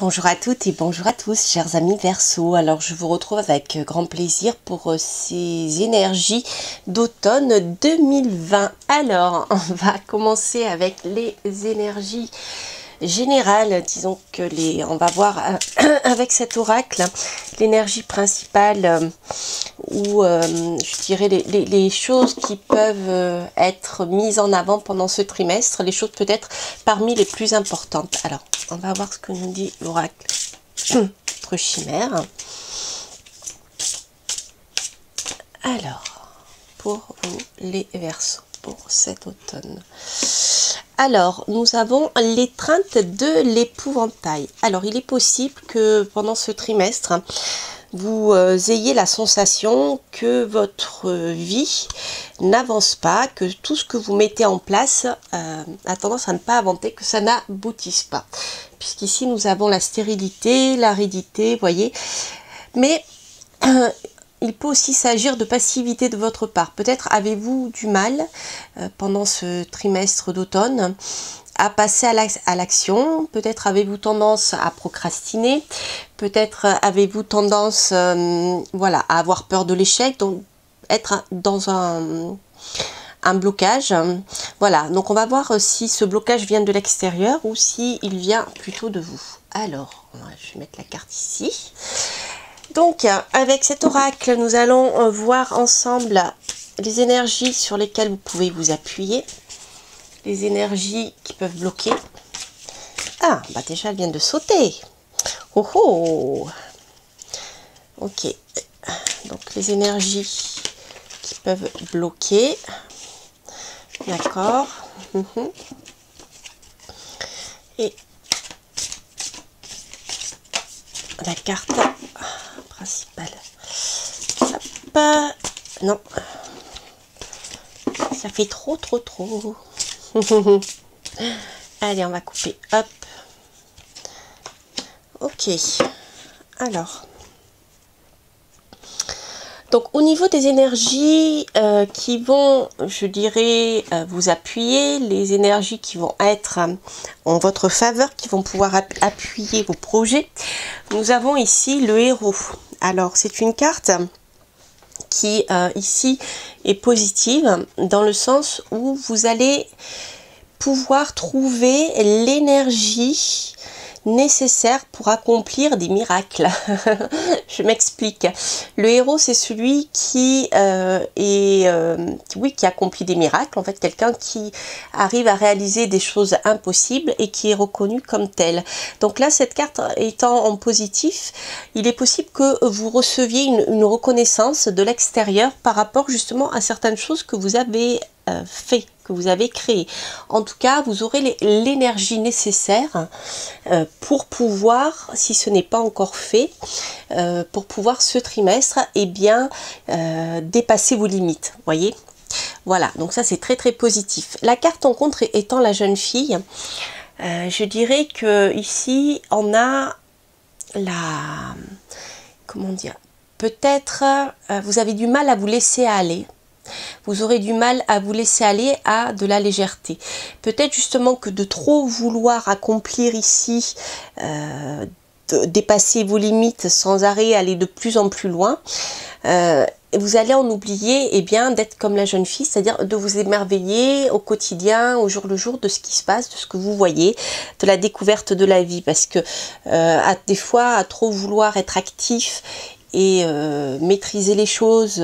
Bonjour à toutes et bonjour à tous, chers amis Verseau. Alors, je vous retrouve avec grand plaisir pour ces énergies d'automne 2020. Alors, on va commencer avec les énergies générales. Disons que on va voir avec cet oracle l'énergie principale ou je dirais les choses qui peuvent être mises en avant pendant ce trimestre, les choses peut-être parmi les plus importantes. Alors, on va voir ce que nous dit l'oracle notre chimère. Alors, pour vous les Verseaux, pour cet automne. Alors, nous avons l'étreinte de l'épouvantail. Alors, il est possible que pendant ce trimestre, vous ayez la sensation que votre vie n'avance pas, que tout ce que vous mettez en place a tendance à ne pas avancer, que ça n'aboutisse pas. Puisqu'ici, nous avons la stérilité, l'aridité, vous voyez. Mais il peut aussi s'agir de passivité de votre part. Peut-être avez-vous du mal pendant ce trimestre d'automne à passer à l'action. Peut-être avez-vous tendance à procrastiner. Peut-être avez-vous tendance voilà, à avoir peur de l'échec, donc être dans un blocage. Voilà, donc on va voir si ce blocage vient de l'extérieur ou si il vient plutôt de vous. Alors, je vais mettre la carte ici. Donc, avec cet oracle, nous allons voir ensemble les énergies sur lesquelles vous pouvez vous appuyer. Les énergies qui peuvent bloquer. Ah, bah déjà, elle vient de sauter. Oh oh. Ok. Donc, les énergies qui peuvent bloquer. D'accord. Et la carte principale. Hop. Non. Ça fait trop. Allez, on va couper. Hop. Ok. Alors. Donc, au niveau des énergies qui vont, je dirais, vous appuyer, les énergies qui vont être en votre faveur, qui vont pouvoir appuyer vos projets, nous avons ici le héros. Alors, c'est une carte qui, ici, est positive, dans le sens où vous allez pouvoir trouver l'énergie nécessaire pour accomplir des miracles. Je m'explique. Le héros, c'est celui qui qui accomplit des miracles. En fait, quelqu'un qui arrive à réaliser des choses impossibles et qui est reconnu comme tel. Donc là, cette carte étant en positif, il est possible que vous receviez une reconnaissance de l'extérieur par rapport justement à certaines choses que vous avez fait, que vous avez créé. En tout cas, vous aurez l'énergie nécessaire pour pouvoir, si ce n'est pas encore fait, pour pouvoir ce trimestre, eh bien, dépasser vos limites, voyez. Voilà, donc ça c'est très positif. La carte en contre étant la jeune fille, je dirais que ici on a comment dire, peut-être vous avez du mal à vous laisser aller. Vous aurez du mal à vous laisser aller à de la légèreté. Peut-être justement que de trop vouloir accomplir ici, dépasser vos limites sans arrêt, aller de plus en plus loin, vous allez en oublier eh bien d'être comme la jeune fille, c'est-à-dire de vous émerveiller au quotidien, au jour le jour de ce qui se passe, de ce que vous voyez, de la découverte de la vie. Parce que des fois, à trop vouloir être actif et maîtriser les choses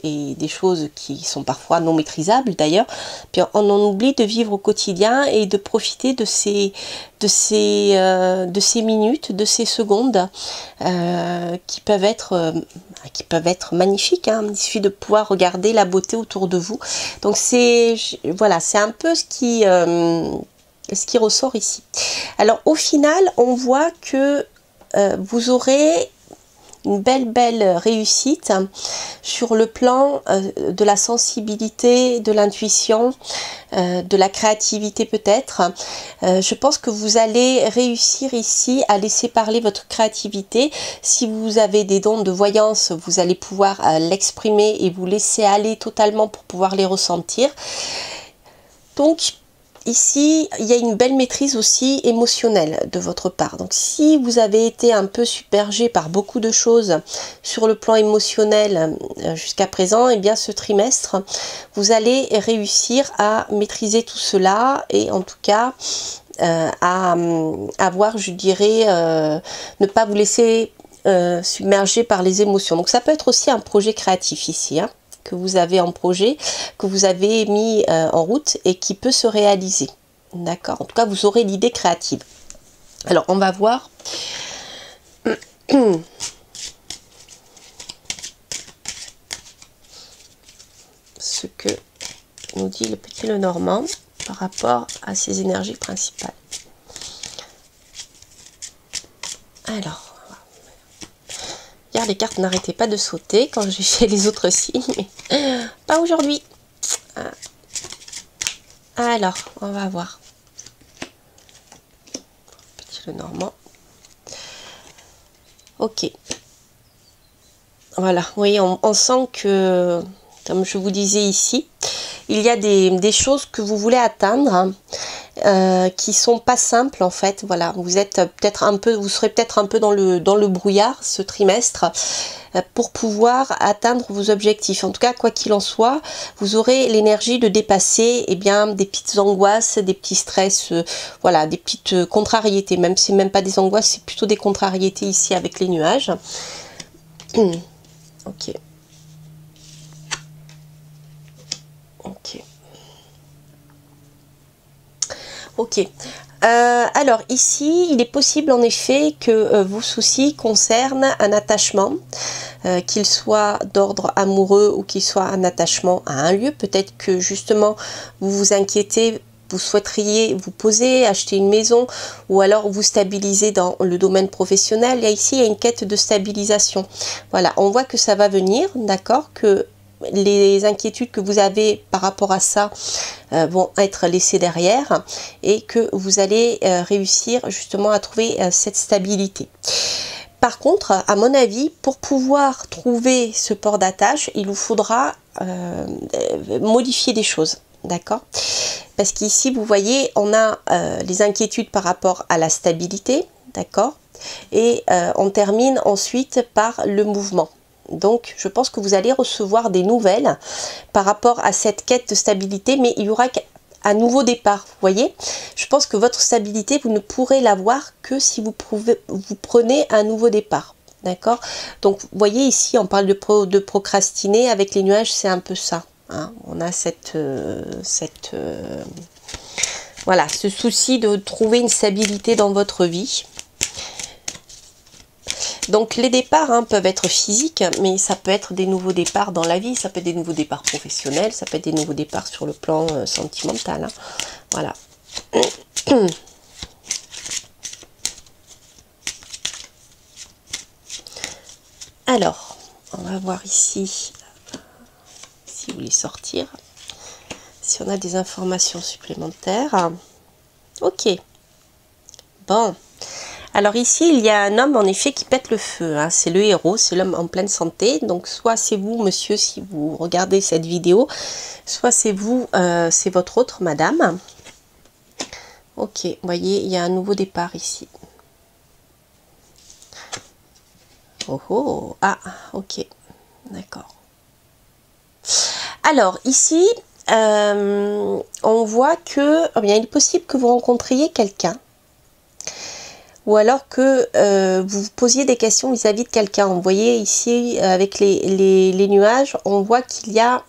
et des choses qui sont parfois non maîtrisables d'ailleurs, puis on en oublie de vivre au quotidien et de profiter de ces minutes, de ces secondes qui peuvent être magnifiques, hein. Il suffit de pouvoir regarder la beauté autour de vous. Donc voilà, c'est un peu ce qui ressort ici. Alors au final, on voit que vous aurez une belle réussite sur le plan de la sensibilité, de l'intuition, de la créativité peut-être. Je pense que vous allez réussir ici à laisser parler votre créativité. Si vous avez des dons de voyance, vous allez pouvoir l'exprimer et vous laisser aller totalement pour pouvoir les ressentir. Donc ici, il y a une belle maîtrise aussi émotionnelle de votre part. Donc, si vous avez été un peu submergé par beaucoup de choses sur le plan émotionnel jusqu'à présent, et bien ce trimestre, vous allez réussir à maîtriser tout cela et en tout cas à avoir, je dirais, ne pas vous laisser submerger par les émotions. Donc, ça peut être aussi un projet créatif ici, hein, que vous avez en projet, que vous avez mis en route et qui peut se réaliser. D'accord? En tout cas, vous aurez l'idée créative. Alors, on va voir. Ce que nous dit le petit Lenormand par rapport à ses énergies principales. Alors, hier les cartes n'arrêtaient pas de sauter quand j'ai fait les autres signes, mais pas aujourd'hui. Alors, on va voir. Petit Lenormand. Ok. Voilà, oui, on sent que, comme je vous disais ici, il y a des choses que vous voulez atteindre qui sont pas simples en fait. Voilà, vous êtes peut-être un peu, vous serez peut-être un peu dans le brouillard ce trimestre pour pouvoir atteindre vos objectifs. En tout cas, quoi qu'il en soit, vous aurez l'énergie de dépasser des petites angoisses, des petits stress, voilà, des petites contrariétés. Même si même pas des angoisses, c'est plutôt des contrariétés ici avec les nuages. Ok. Ok. Ok. Alors ici, il est possible en effet que vos soucis concernent un attachement, qu'il soit d'ordre amoureux ou qu'il soit un attachement à un lieu. Peut-être que justement vous vous inquiétez, vous souhaiteriez vous poser, acheter une maison ou alors vous stabiliser dans le domaine professionnel. Et ici, il y a une quête de stabilisation. Voilà, on voit que ça va venir, d'accord, que les inquiétudes que vous avez par rapport à ça vont être laissées derrière et que vous allez réussir justement à trouver cette stabilité. Par contre, à mon avis, pour pouvoir trouver ce port d'attache, il vous faudra modifier des choses, d'accord? Parce qu'ici, vous voyez, on a les inquiétudes par rapport à la stabilité, d'accord? Et on termine ensuite par le mouvement. Donc, je pense que vous allez recevoir des nouvelles par rapport à cette quête de stabilité, mais il y aura un nouveau départ, vous voyez. Je pense que votre stabilité, vous ne pourrez l'avoir que si vous prenez un nouveau départ, d'accord? Donc, vous voyez ici, on parle de procrastiner, avec les nuages, c'est un peu ça. Hein. On a voilà, ce souci de trouver une stabilité dans votre vie. Donc les départs peuvent être physiques, mais ça peut être des nouveaux départs dans la vie, ça peut être des nouveaux départs professionnels, ça peut être des nouveaux départs sur le plan sentimental. Hein. Voilà. Alors, on va voir ici, si vous voulez sortir, si on a des informations supplémentaires. Ok. Bon. Alors ici, il y a un homme en effet qui pète le feu, hein. C'est le héros, c'est l'homme en pleine santé. Donc soit c'est vous, monsieur, si vous regardez cette vidéo, soit c'est vous, c'est votre autre madame. Ok, vous voyez, il y a un nouveau départ ici. Oh oh, ah, ok, d'accord. Alors ici, on voit que, il est possible que vous rencontriez quelqu'un. Ou alors que vous vous posiez des questions vis-à-vis de quelqu'un. Vous voyez ici, avec les nuages, on voit qu'il y a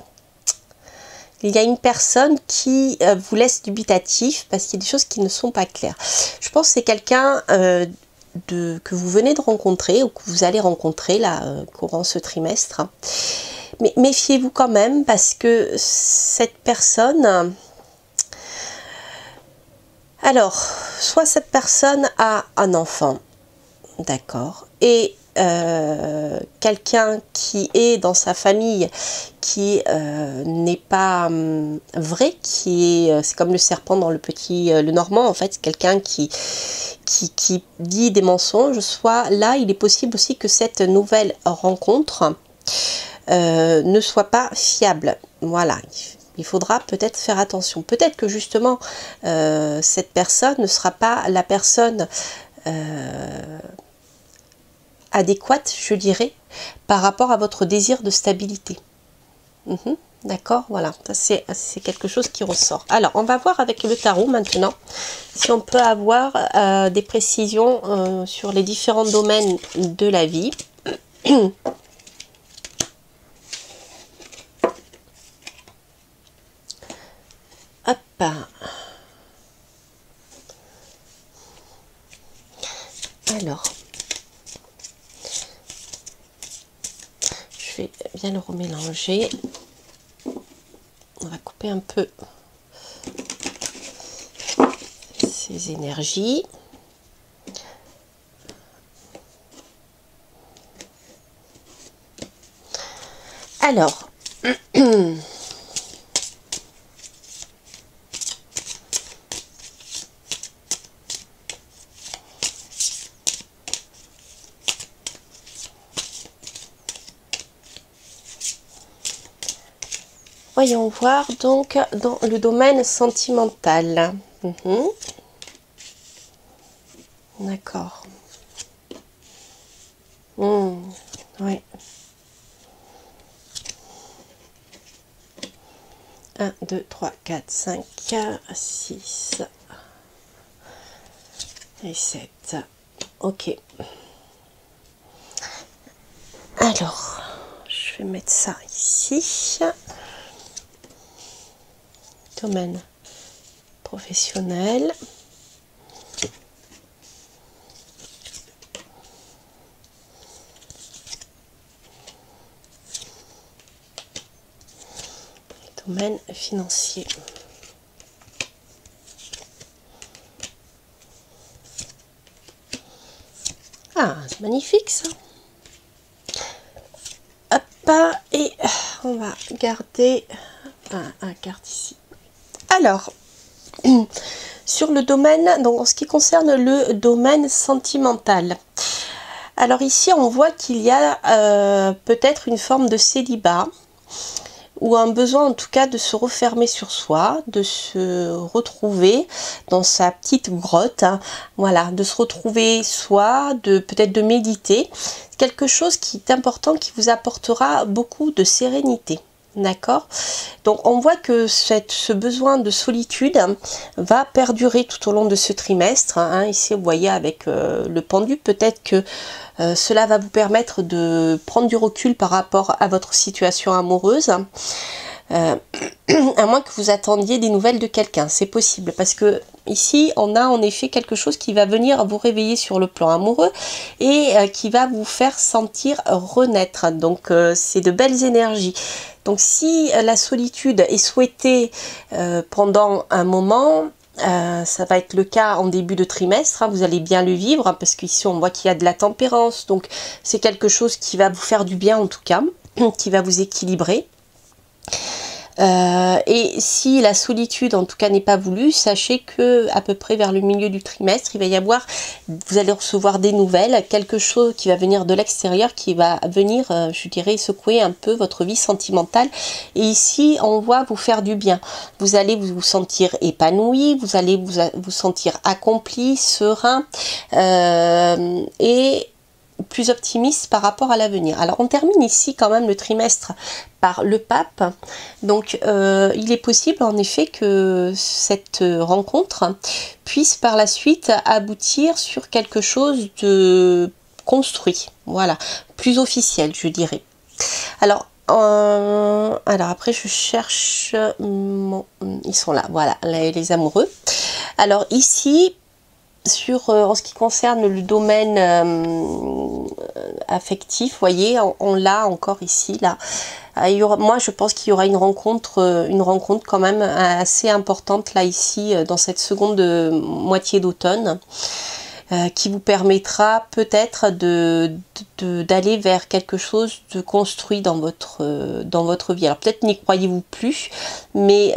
une personne qui vous laisse dubitatif parce qu'il y a des choses qui ne sont pas claires. Je pense que c'est quelqu'un que vous venez de rencontrer ou que vous allez rencontrer là, courant ce trimestre. Mais méfiez-vous quand même parce que cette personne... Alors, soit cette personne a un enfant, d'accord, et quelqu'un qui est dans sa famille qui n'est pas vrai, c'est comme le serpent dans le Normand, en fait, quelqu'un qui dit des mensonges, soit là, il est possible aussi que cette nouvelle rencontre ne soit pas fiable. Voilà. Il faudra peut-être faire attention. Peut-être que justement, cette personne ne sera pas la personne adéquate, je dirais, par rapport à votre désir de stabilité. D'accord, voilà, ça c'est quelque chose qui ressort. Alors, on va voir avec le tarot maintenant, si on peut avoir des précisions sur les différents domaines de la vie. Hop. Alors, je vais bien le remélanger. On va couper un peu ces énergies. Alors, voyons voir donc dans le domaine sentimental. D'accord. Oui. 1, 2, 3, 4, 5, 6 et 7. Ok. Alors, je vais mettre ça ici. Domaine professionnel. Domaine financier. Ah, c'est magnifique ça. Hop, et on va garder un carte ici. Alors, sur le domaine, donc en ce qui concerne le domaine sentimental. Alors ici, on voit qu'il y a peut-être une forme de célibat, ou un besoin en tout cas de se refermer sur soi, de se retrouver dans sa petite grotte, hein, voilà, de se retrouver soi, de peut-être de méditer, quelque chose qui est important, qui vous apportera beaucoup de sérénité. D'accord? Donc on voit que ce besoin de solitude va perdurer tout au long de ce trimestre. Hein. Ici vous voyez avec le pendu, peut-être que cela va vous permettre de prendre du recul par rapport à votre situation amoureuse. À moins que vous attendiez des nouvelles de quelqu'un, c'est possible, parce que ici on a en effet quelque chose qui va venir vous réveiller sur le plan amoureux et qui va vous faire sentir renaître. Donc c'est de belles énergies. Donc si la solitude est souhaitée pendant un moment, ça va être le cas en début de trimestre, hein, vous allez bien le vivre, hein, parce qu'ici on voit qu'il y a de la tempérance, donc c'est quelque chose qui va vous faire du bien en tout cas, qui va vous équilibrer. Et si la solitude en tout cas n'est pas voulue, sachez que à peu près vers le milieu du trimestre, il va y avoir, vous allez recevoir des nouvelles, quelque chose qui va venir de l'extérieur, qui va venir, je dirais, secouer un peu votre vie sentimentale. Et ici, on voit vous faire du bien. Vous allez vous sentir épanoui, vous allez vous sentir accompli, serein et plus optimiste par rapport à l'avenir. Alors on termine ici quand même le trimestre par le pape, donc il est possible en effet que cette rencontre puisse par la suite aboutir sur quelque chose de construit, voilà, plus officiel je dirais. Alors après je cherche ils sont là, voilà, les amoureux. Alors ici en ce qui concerne le domaine affectif, voyez, on l'a encore ici, là. Moi, je pense qu'il y aura une rencontre quand même assez importante, là, ici, dans cette seconde moitié d'automne, qui vous permettra peut-être d'aller vers quelque chose de construit dans votre vie. Alors peut-être n'y croyez-vous plus, mais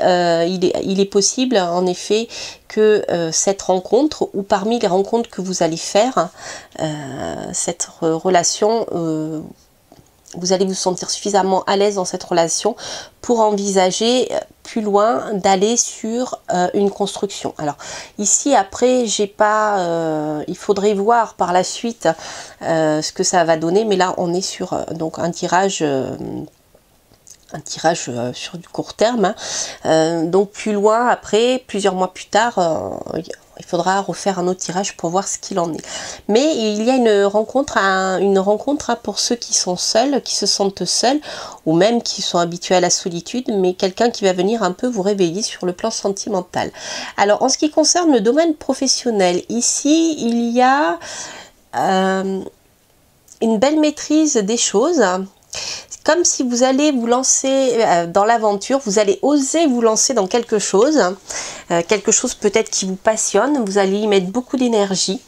il est possible en effet que cette rencontre, ou parmi les rencontres que vous allez faire, cette relation, vous allez vous sentir suffisamment à l'aise dans cette relation pour envisager plus loin, d'aller sur une construction. Alors ici après j'ai pas, il faudrait voir par la suite ce que ça va donner, mais là on est sur donc un tirage sur du court terme, hein. Donc plus loin après, plusieurs mois plus tard, il faudra refaire un autre tirage pour voir ce qu'il en est. Mais il y a une rencontre pour ceux qui sont seuls, qui se sentent seuls, ou même qui sont habitués à la solitude, mais quelqu'un qui va venir un peu vous réveiller sur le plan sentimental. Alors en ce qui concerne le domaine professionnel, ici il y a une belle maîtrise des choses. Comme si vous allez vous lancer dans l'aventure, vous allez oser vous lancer dans quelque chose peut-être qui vous passionne, vous allez y mettre beaucoup d'énergie,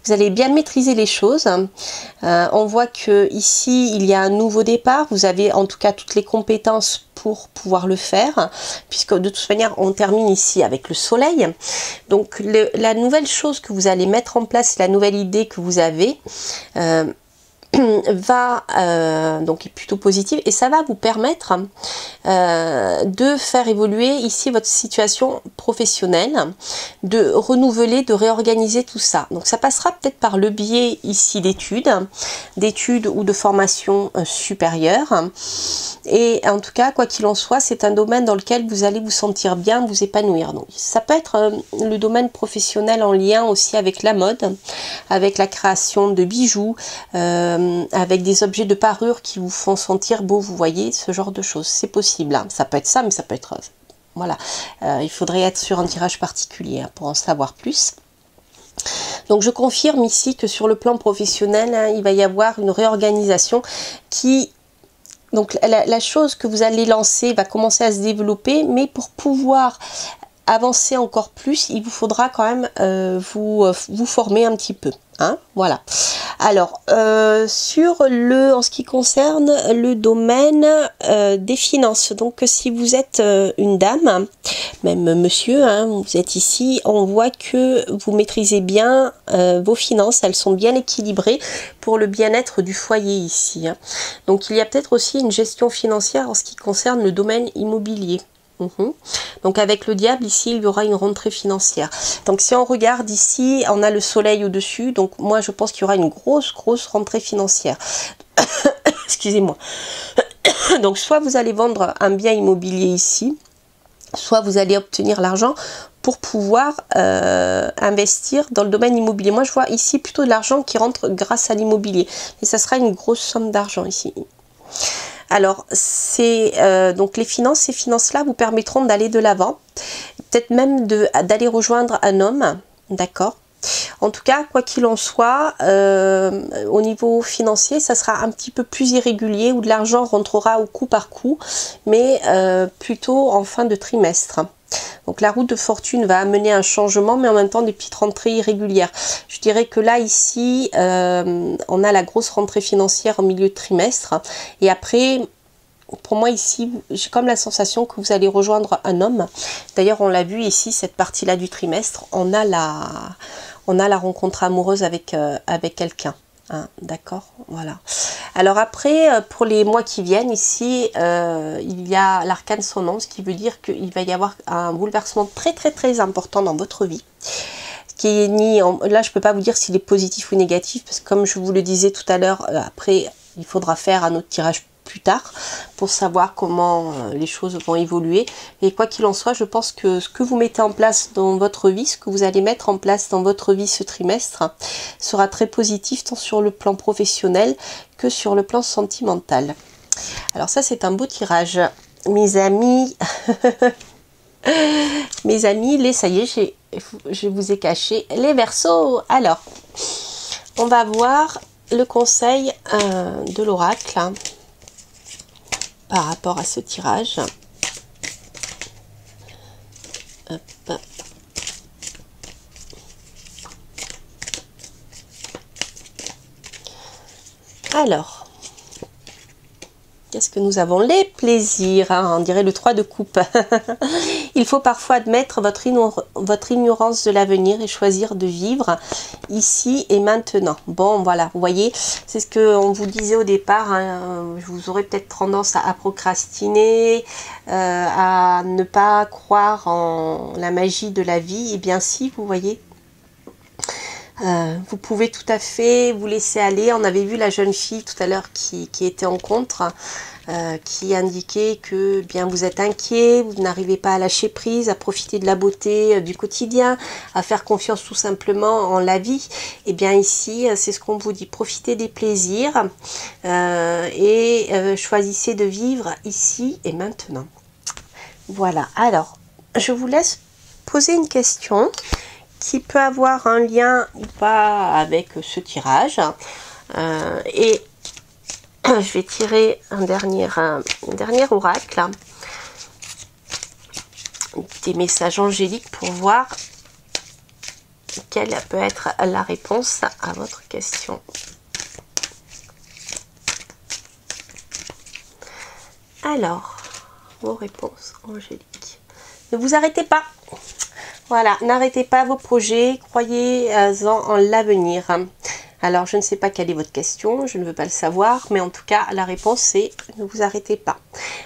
vous allez bien maîtriser les choses. On voit que ici il y a un nouveau départ, vous avez en tout cas toutes les compétences pour pouvoir le faire, puisque de toute manière on termine ici avec le soleil. Donc la nouvelle chose que vous allez mettre en place, la nouvelle idée que vous avez, donc est plutôt positive, et ça va vous permettre de faire évoluer ici votre situation professionnelle, de renouveler, de réorganiser tout ça. Donc ça passera peut-être par le biais ici d'études ou de formation supérieure, et en tout cas quoi qu'il en soit, c'est un domaine dans lequel vous allez vous sentir bien, vous épanouir. Donc ça peut être le domaine professionnel en lien aussi avec la mode, avec la création de bijoux, avec des objets de parure qui vous font sentir beau, vous voyez, ce genre de choses, c'est possible, hein. Ça peut être ça, mais ça peut être, voilà, il faudrait être sur un tirage particulier, hein, pour en savoir plus. Donc je confirme ici que sur le plan professionnel, hein, il va y avoir une réorganisation qui... Donc la chose que vous allez lancer va commencer à se développer, mais pour pouvoir avancer encore plus, il vous faudra quand même vous former un petit peu, hein, voilà. Alors en ce qui concerne le domaine des finances, donc si vous êtes une dame, même monsieur, hein, vous êtes ici, on voit que vous maîtrisez bien vos finances, elles sont bien équilibrées pour le bien-être du foyer ici, hein. Donc il y a peut-être aussi une gestion financière en ce qui concerne le domaine immobilier. Donc avec le diable ici il y aura une rentrée financière. Donc si on regarde ici, on a le soleil au dessus, donc moi je pense qu'il y aura une grosse rentrée financière. Excusez-moi. Donc soit vous allez vendre un bien immobilier ici, soit vous allez obtenir l'argent pour pouvoir investir dans le domaine immobilier. Moi je vois ici plutôt de l'argent qui rentre grâce à l'immobilier, et ça sera une grosse somme d'argent ici. Alors, c'est donc ces finances-là vous permettront d'aller de l'avant, peut-être même d'aller rejoindre un homme, d'accord. En tout cas, quoi qu'il en soit, au niveau financier, ça sera un petit peu plus irrégulier, où de l'argent rentrera au coup par coup, mais plutôt en fin de trimestre. Donc la roue de fortune va amener un changement, mais en même temps des petites rentrées irrégulières. Je dirais que là, ici, on a la grosse rentrée financière au milieu de trimestre. Et après, pour moi ici, j'ai comme la sensation que vous allez rejoindre un homme. D'ailleurs, on l'a vu ici, cette partie-là du trimestre, on a la rencontre amoureuse avec quelqu'un. Hein, d'accord, voilà. Alors après, pour les mois qui viennent ici, il y a l'arcane son nom, ce qui veut dire qu'il va y avoir un bouleversement très important dans votre vie. Qui est là, je peux pas vous dire s'il est positif ou négatif, parce que comme je vous le disais tout à l'heure, après, il faudra faire un autre tirage plus tard pour savoir comment les choses vont évoluer. Et quoi qu'il en soit, je pense que ce que vous mettez en place dans votre vie, ce que vous allez mettre en place dans votre vie ce trimestre, sera très positif tant sur le plan professionnel que sur le plan sentimental. Alors ça, c'est un beau tirage, mes amis. Mes amis, ça y est, je vous ai caché les Verseaux. Alors, on va voir le conseil de l'oracle par rapport à ce tirage. Hop. Alors, qu'est-ce que nous avons? Les plaisirs, hein, on dirait le 3 de coupe. Il faut parfois admettre votre ignorance de l'avenir et choisir de vivre ici et maintenant. Bon, voilà, vous voyez, c'est ce qu'on vous disait au départ. Hein, vous aurez peut-être tendance à procrastiner, à ne pas croire en la magie de la vie. Et bien si, vous voyez, vous pouvez tout à fait vous laisser aller. On avait vu la jeune fille tout à l'heure qui était en contre, qui indiquait que bien vous êtes inquiet, vous n'arrivez pas à lâcher prise, à profiter de la beauté du quotidien, à faire confiance tout simplement en la vie. Et bien ici, c'est ce qu'on vous dit, profitez des plaisirs et choisissez de vivre ici et maintenant. Voilà, alors je vous laisse poser une question qui peut avoir un lien ou pas avec ce tirage. Et je vais tirer un dernier oracle, des messages angéliques pour voir quelle peut être la réponse à votre question. Alors, vos réponses angéliques. Ne vous arrêtez pas. Voilà, n'arrêtez pas vos projets, croyez-en l'avenir. Alors, je ne sais pas quelle est votre question, je ne veux pas le savoir, mais en tout cas, la réponse c'est ne vous arrêtez pas.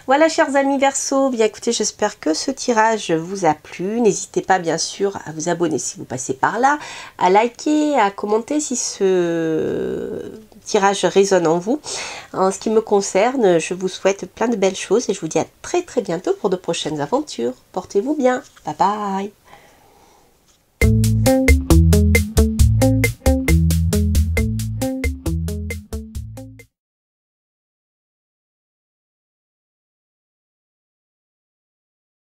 Voilà, chers amis Verseau, bien écoutez, j'espère que ce tirage vous a plu. N'hésitez pas, bien sûr, à vous abonner si vous passez par là, à liker, à commenter si ce tirage résonne en vous. En ce qui me concerne, je vous souhaite plein de belles choses et je vous dis à très bientôt pour de prochaines aventures. Portez-vous bien. Bye bye.